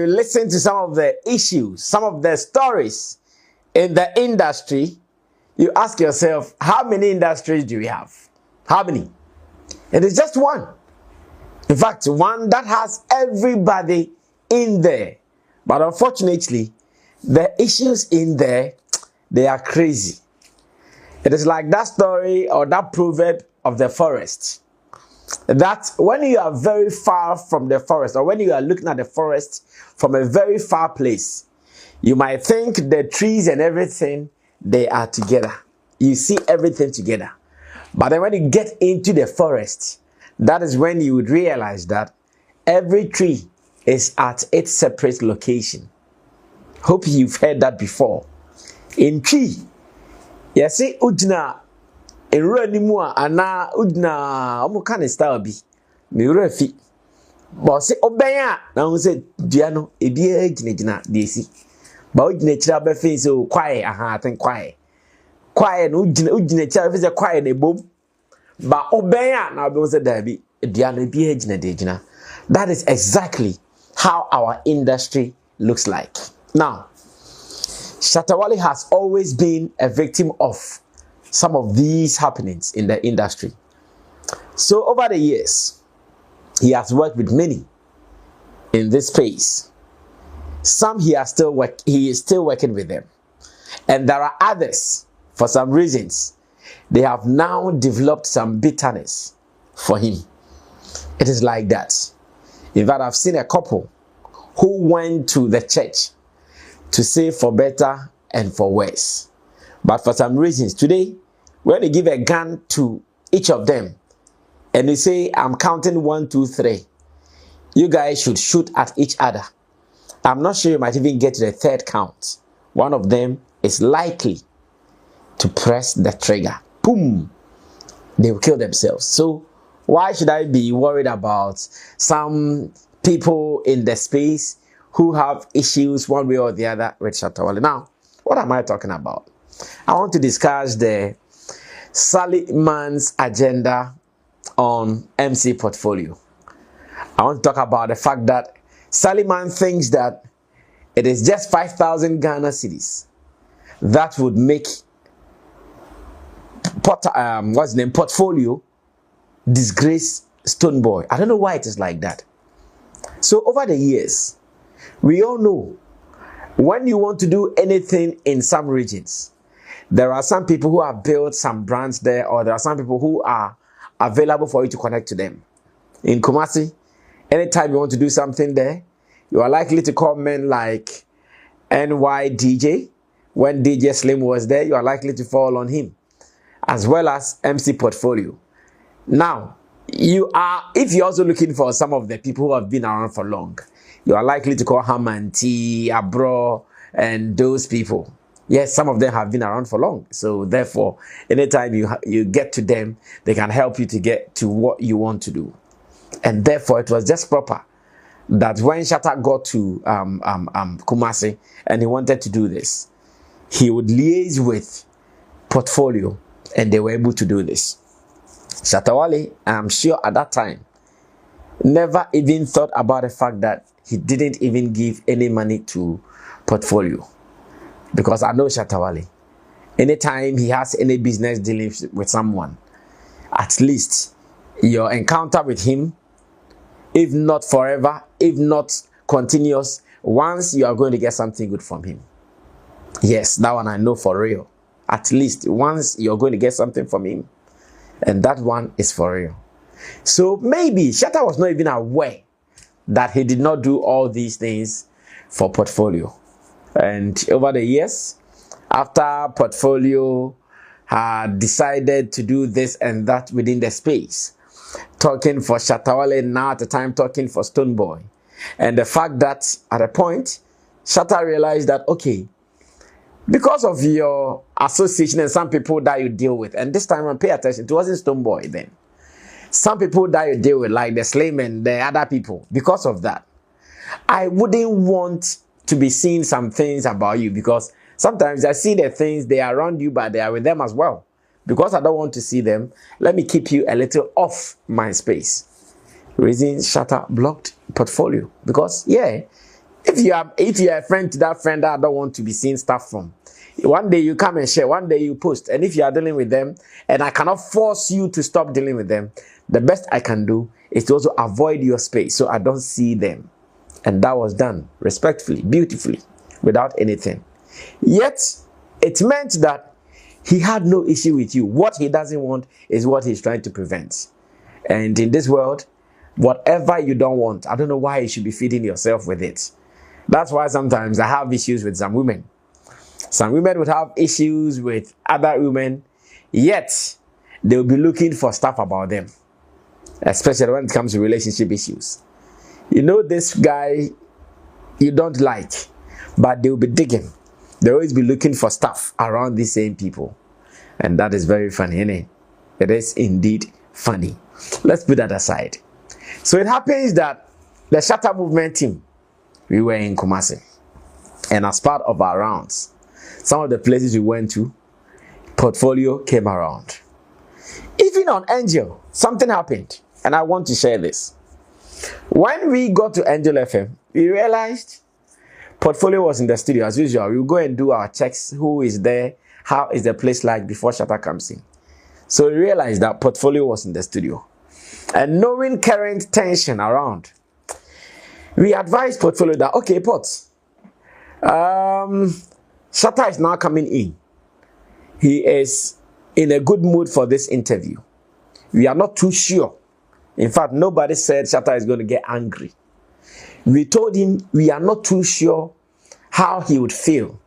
You listen to some of the issues, some of the stories in the industry, you ask yourself, how many industries do we have? How many? It is just one. In fact, one that has everybody in there. But unfortunately, the issues in there, they are crazy. It is like that story or that proverb of the forest. That when you are very far from the forest, or when you are looking at the forest from a very far place, you might think the trees and everything, they are together. You see everything together. But then when you get into the forest, that is when you would realize that every tree is at its separate location. Hope you've heard that before. In tree, you see ujna enwura ni mu a ana ujna omo kan style bi me wura fi bo se oben a na hu se dua no ebi aginagina de esi ba ujina kira ba fe se o kwae aha aten kwae no ujina kira fe se kwae na ebom ba oben a na oben se da bi dua no ebi agina de gina. That is exactly how our industry looks like. Now, Shatta Wale has always been a victim of some of these happenings in the industry. So over the years, he has worked with many in this space. Some he is still working with them. And there are others, for some reasons, they have now developed some bitterness for him. It is like that. In fact, I've seen a couple who went to the church to say for better and for worse. But for some reasons, today, when they give a gun to each of them, and they say, I'm counting 1, 2, 3, you guys should shoot at each other. I'm not sure you might even get to the third count. One of them is likely to press the trigger. Boom! They will kill themselves. So why should I be worried about some people in the space who have issues one way or the other with Shatta Wale? Now, what am I talking about? I want to discuss the Sallyman's agenda on MC portfolio. I want to talk about the fact that Sallyman thinks that it is just 5,000 Ghana cedis that would make portfolio disgrace Stonebwoy. I don't know why it is like that. So over the years, we all know when you want to do anything in some regions, there are some people who have built some brands there, or there are some people who are available for you to connect to them. In Kumasi, anytime you want to do something there, you are likely to call men like NYDJ. When DJ Slim was there, you are likely to fall on him, as well as MC Portfolio. Now, if you're also looking for some of the people who have been around for long, you are likely to call Haman T, Abro, and those people. Yes, some of them have been around for long. So therefore, anytime you get to them, they can help you to get to what you want to do. And therefore, it was just proper that when Shatta got to Kumasi and he wanted to do this, he would liaise with Portfolio, and they were able to do this. Shatta Wale, I'm sure at that time, never even thought about the fact that he didn't even give any money to Portfolio. Because I know Shatta Wale, anytime he has any business dealings with someone, at least your encounter with him, if not forever, if not continuous, once you are going to get something good from him. Yes, that one I know for real. At least once you're going to get something from him, and that one is for real. So maybe Shatta was not even aware that he did not do all these things for Portfolio. And over the years, after Portfolio had decided to do this and that within the space, talking for Shatta Wale, now at the time talking for Stonebwoy, and the fact that at a point, Shatta realized that, okay, because of your association and some people that you deal with, and this time pay attention, it wasn't Stonebwoy then. Some people that you deal with, like the Slim and the other people, because of that, I wouldn't want to be seeing some things about you, because sometimes I see the things, they are around you, but they are with them as well. Because I don't want to see them, let me keep you a little off my space. Reason Shatta blocked Portfolio. Because, yeah, If you are a friend to that friend that I don't want to be seeing stuff from, one day you come and share, one day you post, and if you are dealing with them and I cannot force you to stop dealing with them, the best I can do is to also avoid your space so I don't see them. And that was done respectfully, beautifully, without anything. Yet it meant that he had no issue with you. What he doesn't want is what he's trying to prevent. And in this world, whatever you don't want, I don't know why you should be feeding yourself with it. That's why sometimes I have issues with some women. Some women would have issues with other women, yet they'll be looking for stuff about them, especially when it comes to relationship issues. You know this guy you don't like, but they'll be digging. They'll always be looking for stuff around these same people. And that is very funny, isn't it? It is indeed funny. Let's put that aside. So it happens that the Shatta movement team, we were in Kumasi. And as part of our rounds, some of the places we went to, portfolio came around. Even on Angel, something happened. And I want to share this. When we got to Angel FM, we realized portfolio was in the studio as usual. We will go and do our checks. Who is there? How is the place like before Shatta comes in? So we realized that portfolio was in the studio. And knowing current tension around, we advised portfolio that, okay, Pot, Shatta is now coming in. He is in a good mood for this interview. We are not too sure. In fact, nobody said Shatta is going to get angry. We told him we are not too sure how he would feel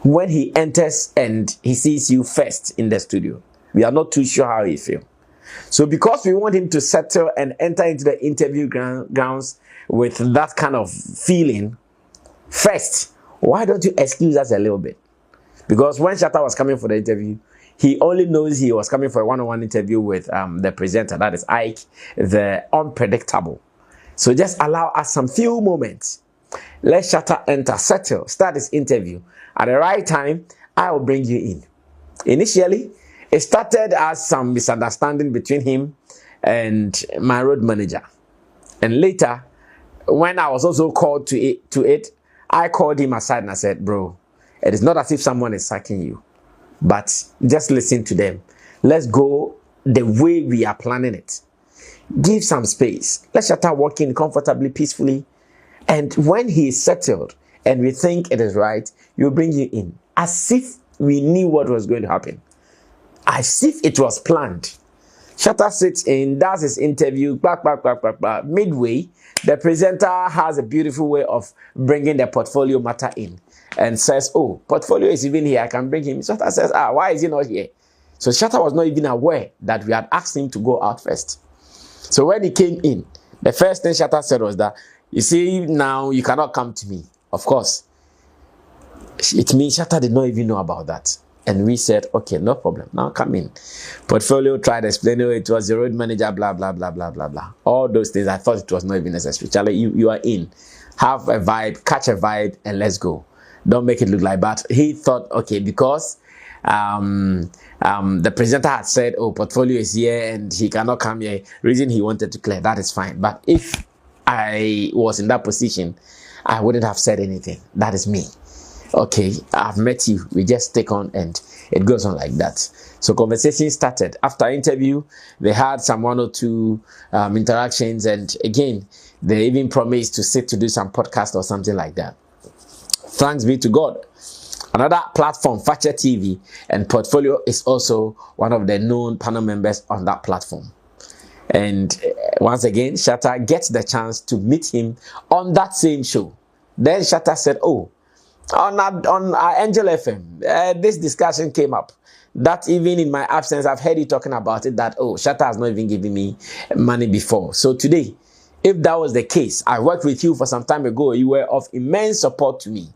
when he enters and he sees you first in the studio. We are not too sure how he feels. So because we want him to settle and enter into the interview grounds with that kind of feeling, first, why don't you excuse us a little bit? Because when Shatta was coming for the interview, he only knows he was coming for a one-on-one interview with the presenter, that is Ike, the unpredictable. So just allow us some few moments. Let Shatta enter, settle, start his interview. At the right time, I will bring you in. Initially, it started as some misunderstanding between him and my road manager. And later, when I was also called to it, I called him aside and I said, bro, it is not as if someone is sacking you, but just listen to them. Let's go the way we are planning it. Give some space. Let Shatta walk in comfortably, peacefully. And when he is settled and we think it is right, we'll bring you in. As if we knew what was going to happen. As if it was planned. Shatta sits in, does his interview, midway, the presenter has a beautiful way of bringing the portfolio matter in and says, oh, portfolio is even here, I can bring him. Shatta says, why is he not here? So Shatta was not even aware that we had asked him to go out first. So when he came in, the first thing Shatta said was that, you see, now you cannot come to me. Of course, it means Shatta did not even know about that. And we said, okay, no problem. Now come in. Portfolio tried to explain, oh, it was the road manager, blah, blah, blah, blah, blah, blah. All those things, I thought it was not even necessary. Charlie, you are in. Have a vibe, catch a vibe, and let's go. Don't make it look like that. He thought, okay, because the presenter had said, oh, portfolio is here and he cannot come here. Reason he wanted to clear, that is fine. But if I was in that position, I wouldn't have said anything. That is me. Okay, I've met you. We just take on and it goes on like that. So conversation started. After interview, they had some 1 or 2 interactions, and again, they even promised to sit to do some podcast or something like that. Thanks be to God. Another platform, Facha TV, and Portfolio is also one of the known panel members on that platform. And once again, Shatta gets the chance to meet him on that same show. Then Shatta said, oh, on our Angel FM, this discussion came up. That even in my absence, I've heard you talking about it, that, oh, Shatta has not even given me money before. So today, if that was the case, I worked with you for some time ago, you were of immense support to me.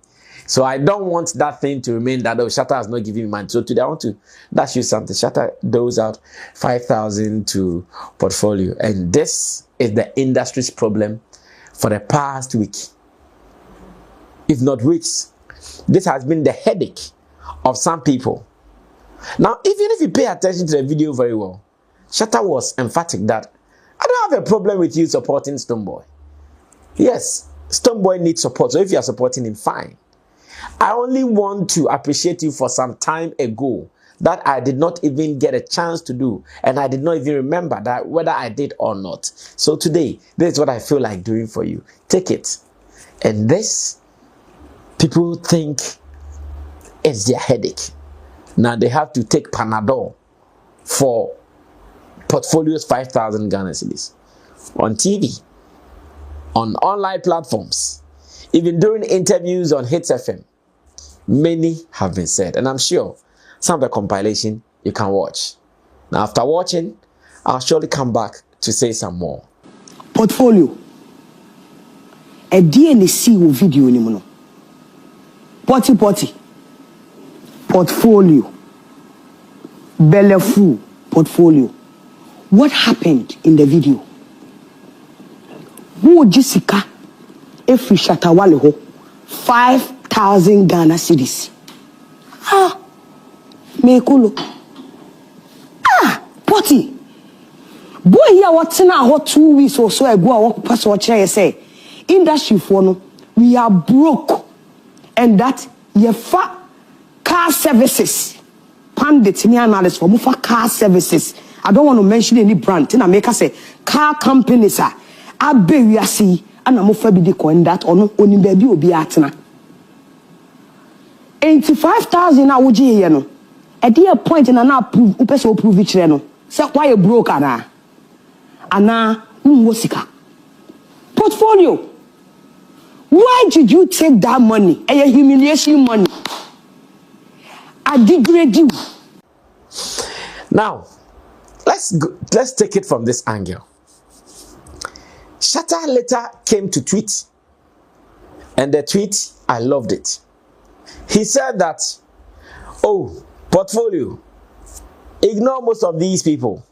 So I don't want that thing to remain that, oh, Shatta has not given me money. So today I want to dash you something. Shatta doles out 5,000 to Portfolio. And this is the industry's problem for the past week, if not weeks. This has been the headache of some people. Now, even if you pay attention to the video very well, Shatta was emphatic that I don't have a problem with you supporting Stonebwoy. Yes, Stoneboy needs support. So if you are supporting him, fine. I only want to appreciate you for some time ago that I did not even get a chance to do, and I did not even remember that whether I did or not. So today, this is what I feel like doing for you. Take it. And this, people think it's their headache. Now they have to take Panadol for portfolios 5,000 Ghana cedis on TV, on online platforms, even during interviews on Hits FM. Many have been said, and I'm sure some of the compilation you can watch. Now, after watching, I'll surely come back to say some more. Portfolio. A DNC video ni mono. Potty. Portfolio. Becareful portfolio. What happened in the video? Who Jessica? Every Shatta Wale ho 5,000 Ghana cedis. Mekulo. Potty. Boy here what's now hot 2 weeks or so ago I walk past what I say. Industry for no, we are broke. And that yefa car services. Pandit me analyst for mufa car services. I don't want to mention any brand. Then I make us say car companies are we are see and I'm mufa be the that or no only baby will be atna. 85,000 na woji here no. At the point in an approve upeso prove each no. So why you broke ana? Ana umwosika. Portfolio. Why did you take that money? A humiliation money. I degrade you. Now, let's take it from this angle. Shatta later came to tweet, and the tweet, I loved it. He said that, oh, portfolio, ignore most of these people.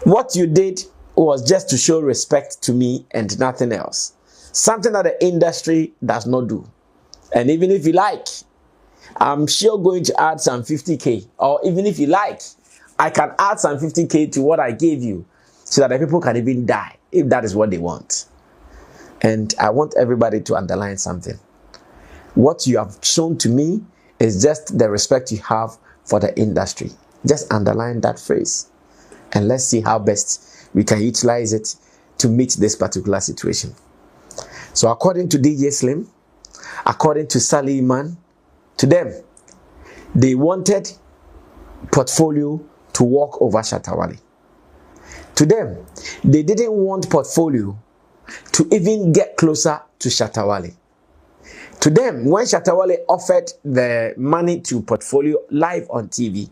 What you did was just to show respect to me and nothing else. Something that the industry does not do. And even if you like, I'm sure going to add some 50K. Or even if you like, I can add some 50K to what I gave you so that the people can even die if that is what they want. And I want everybody to underline something. What you have shown to me is just the respect you have for the industry. Just underline that phrase. And let's see how best we can utilize it to meet this particular situation. So according to DJ Slim, according to Sally Man, to them, they wanted portfolio to walk over Shatta Wale. To them, they didn't want portfolio to even get closer to Shatta Wale. To them, when Shatta Wale offered the money to portfolio live on TV,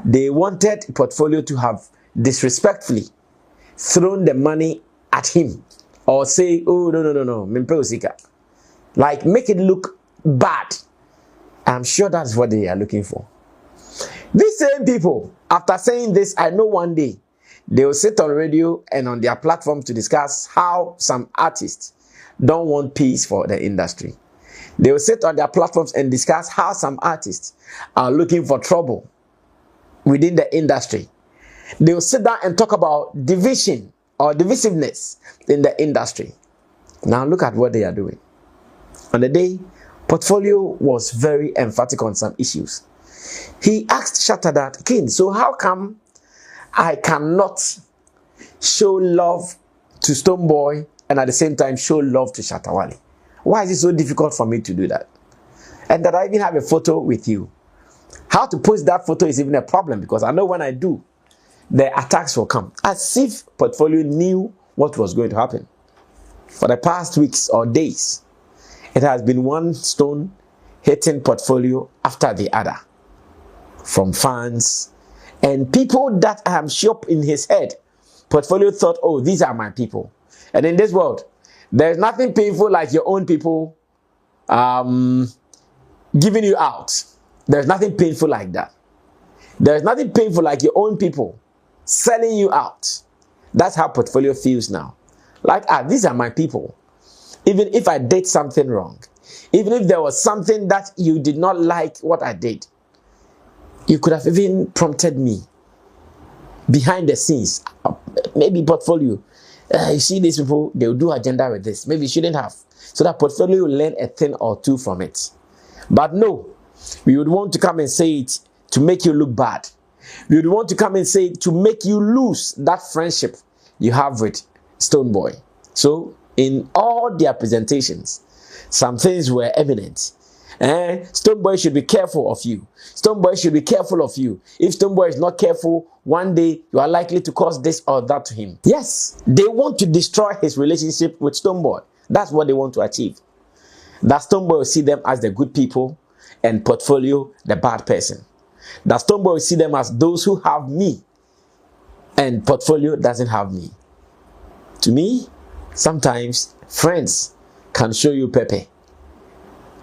they wanted portfolio to have disrespectfully thrown the money at him. Or say, oh, no, like make it look bad. I'm sure that's what they are looking for. These same people, after saying this, I know one day, they will sit on radio and on their platform to discuss how some artists don't want peace for the industry. They will sit on their platforms and discuss how some artists are looking for trouble within the industry. They will sit down and talk about division or divisiveness in the industry. Now look at what they are doing. On the day, portfolio was very emphatic on some issues. He asked Shatta that, King, so how come I cannot show love to Stoneboy and at the same time show love to Shatta Wale? Why is it so difficult for me to do that? And that I even have a photo with you. How to post that photo is even a problem because I know when I do, the attacks will come. As if portfolio knew what was going to happen. For the past weeks or days, it has been one stone hitting portfolio after the other. From fans and people that I am sure in his head, portfolio thought, oh, these are my people. And in this world, there's nothing painful like your own people giving you out. There's nothing painful like that. There's nothing painful like your own people selling you out. That's how portfolio feels now. Like, these are my people. Even if I did something wrong, even if there was something that you did not like what I did, you could have even prompted me behind the scenes. Maybe portfolio, you see these people, they'll do agenda with this. Maybe you shouldn't have. so that portfolio will learn a thing or two from it. But no, we would want to come and say it to make you look bad. We would want to come and say it to make you lose that friendship you have with Stonebwoy. So in all their presentations, some things were evident. Stonebwoy should be careful of you. Stonebwoy should be careful of you. If Stonebwoy is not careful, one day you are likely to cause this or that to him. Yes, they want to destroy his relationship with Stonebwoy. That's what they want to achieve. That Stonebwoy will see them as the good people and Portfolio the bad person. That Stonebwoy will see them as those who have me and Portfolio doesn't have me. To me, sometimes friends can show you Pepe.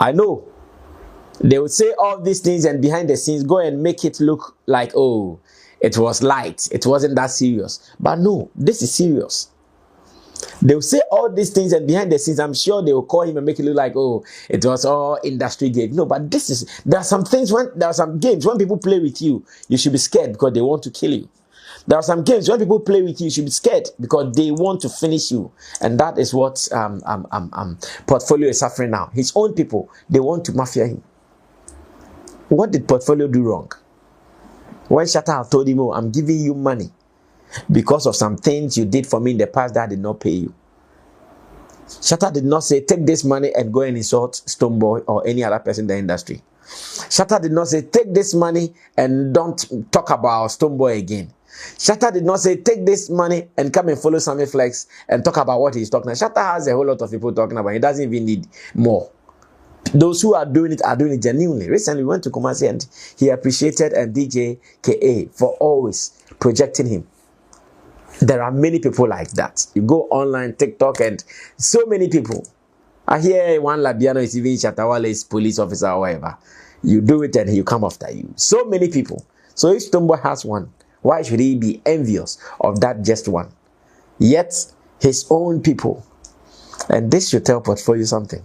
I know they would say all these things and behind the scenes go and make it look like, oh, it was light, it wasn't that serious. But no, this is serious. They will say all these things and behind the scenes, I'm sure they will call him and make it look like, oh, it was all industry game. No, but there are some things, there are some games when people play with you, you should be scared because they want to kill you. There are some games when people play with you, you should be scared because they want to finish you. And that is what Portfolio is suffering now. His own people, they want to mafia him. What did Portfolio do wrong? When Shatta told him, oh, I'm giving you money because of some things you did for me in the past that I did not pay you. Shatta did not say, take this money and go and insult Stonebwoy or any other person in the industry. Shatta did not say, take this money and don't talk about Stonebwoy again. Shatta did not say, take this money and come and follow Sammy Flex and talk about what he's talking about. Shatta has a whole lot of people talking about it. He doesn't even need more. Those who are doing it genuinely. Recently, we went to Kumasi and he appreciated DJ KA for always projecting him. There are many people like that. You go online, TikTok, and so many people. I hear one Labiano is even Shatta Wale's police officer or whatever. You do it and he'll come after you. So many people. So if Stonebwoy has one, why should he be envious of that just one? Yet, his own people. And this should tell Portfolio something.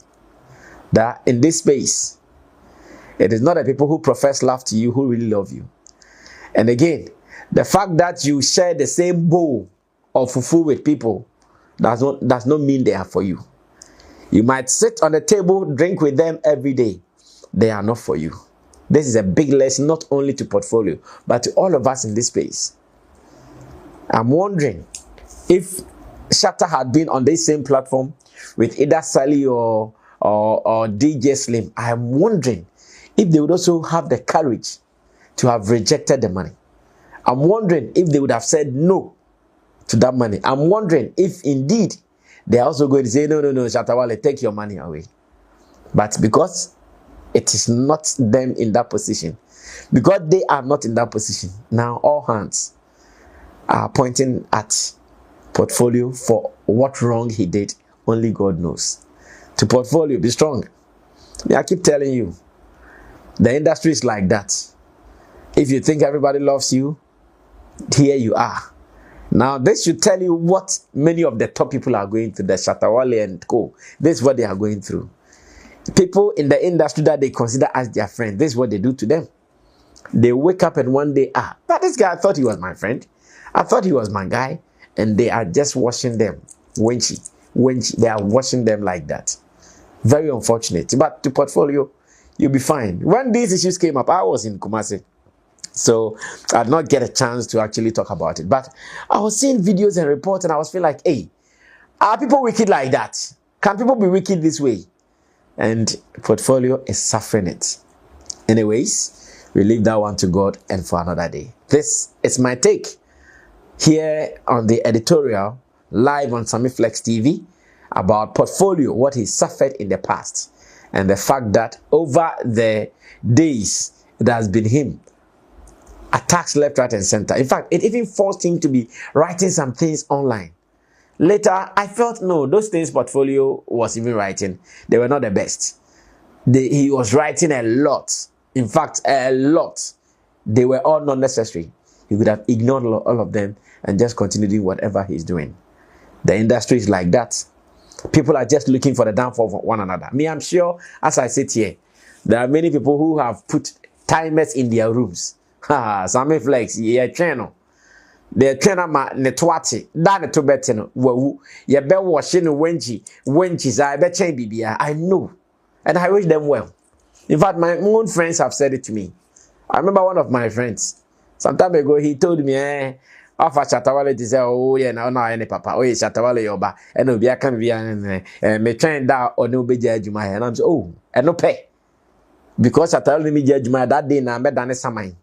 That in this space, it is not the people who profess love to you who really love you. And again, the fact that you share the same bowl of fufu with people does not mean they are for you. You might sit on the table, drink with them every day. They are not for you. This is a big lesson not only to Portfolio, but to all of us in this space. I'm wondering if Shatta had been on this same platform with either Sally or DJ Slim, I am wondering if they would also have the courage to have rejected the money. I'm wondering if they would have said no to that money. I'm wondering if indeed they are also going to say, no, Shatta Wale, take your money away. But because it is not them in that position, because they are not in that position, now all hands are pointing at Portfolio for what wrong he did. Only God knows. To Portfolio, be strong. I keep telling you, the industry is like that. If you think everybody loves you, here you are. Now, this should tell you what many of the top people are going through, the Shatta Wale and co. This is what they are going through. People in the industry that they consider as their friend, this is what they do to them. They wake up and one day, but this guy, I thought he was my friend. I thought he was my guy. And they are just watching them. They are watching them like that. Very unfortunate. But to Portfolio, you'll be fine. When these issues came up, I was in Kumasi. So I did not get a chance to actually talk about it. But I was seeing videos and reports and I was feeling like, hey, are people wicked like that? Can people be wicked this way? And Portfolio is suffering it. Anyways, we leave that one to God and for another day. This is my take here on the editorial live on Sammy Flex TV about Portfolio, what he suffered in the past, and the fact that over the days it has been him attacks left, right, and center. In fact, it even forced him to be writing some things online. Later, I felt no, those things Portfolio was even writing, they were not the best. He was writing a lot. In fact, a lot. They were all not necessary. He could have ignored all of them and just continued doing whatever he's doing. The industry is like that. People are just looking for the downfall of one another. Me, I'm sure, as I sit here, there are many people who have put timers in their rooms. Sammy Flex, yeah, channel. the trainer ma ne toate da ne to bete no wawu ye be washe no wenchi za be chen bibia. I know, and I wish them well. In fact, my own friends have said it to me. I remember one of my friends some time ago, he told me after Shatta Wale to say, oh yeah, now any papa, oh yeah, Shatta Wale yoba, and obi aka be me train da or no be judgment, and I'm so oh, and no pay because Shatta Wale me judgment that day na me done samai.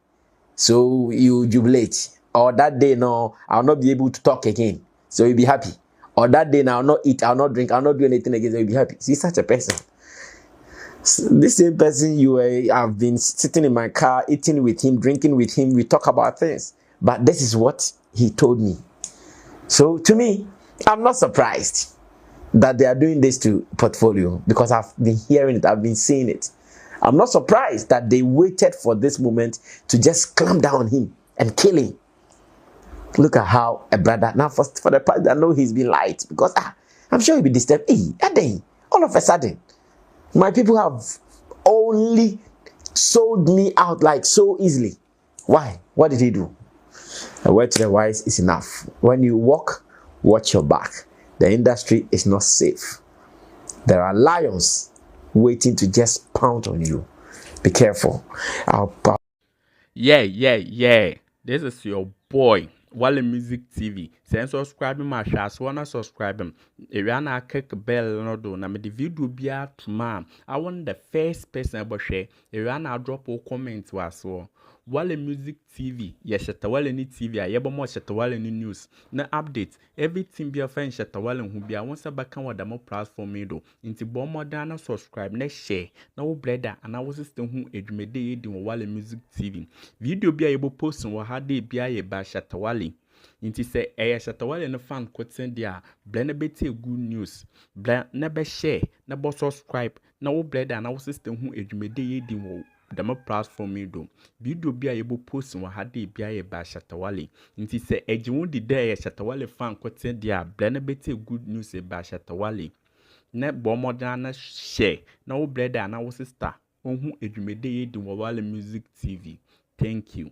So you jubilate. Or that day, no, I'll not be able to talk again. So you'll be happy. Or that day, now I'll not eat, I'll not drink, I'll not do anything again. So you'll be happy. See, such a person. This same person I've been sitting in my car, eating with him, drinking with him. We talk about things. But this is what he told me. So to me, I'm not surprised that they are doing this to Portfolio because I've been hearing it, I've been seeing it. I'm not surprised that they waited for this moment to just clamp down on him and kill him. Look at how a brother, now for the part that know he's been lied because I'm sure he'll be disturbed. Hey, all of a sudden, my people have only sold me out like so easily. Why? What did he do? A word to the wise is enough. When you walk, watch your back. The industry is not safe. There are lions waiting to just pound on you. Be careful. Yeah. This is your boy, Wale Music TV. Send subscribe my share, so wanna subscribe him. If you na click bell no do na me the video be out tomorrow. I want the first person about share. If you na drop a comment was so. Wale Music TV, yes, Shatta Wale ni TV, I yeba more Shatta Wale ni news. Na update, everything be a friend Shatta Wale who be a once a back on the more platform do. Into bomb more than subscribe, next share. Now brother, and I was still who edumede in Wale Music TV. Video be able post on what had they be a ba Shatta Wale. Inti say Shatta Wale no fan quote send dia blend beti good news. Blend never share, never subscribe. Now brother, and I was still who edumede in the more platform do. Video be able post on what had they be a ba Shatta Wale. Inti say ejimu di day Shatta Wale fan quote send dia blend beti good news ba Shatta Wale. Ne bomb dana share. Now brother, and I was sister. On who edumede in Wale Music TV. Thank you.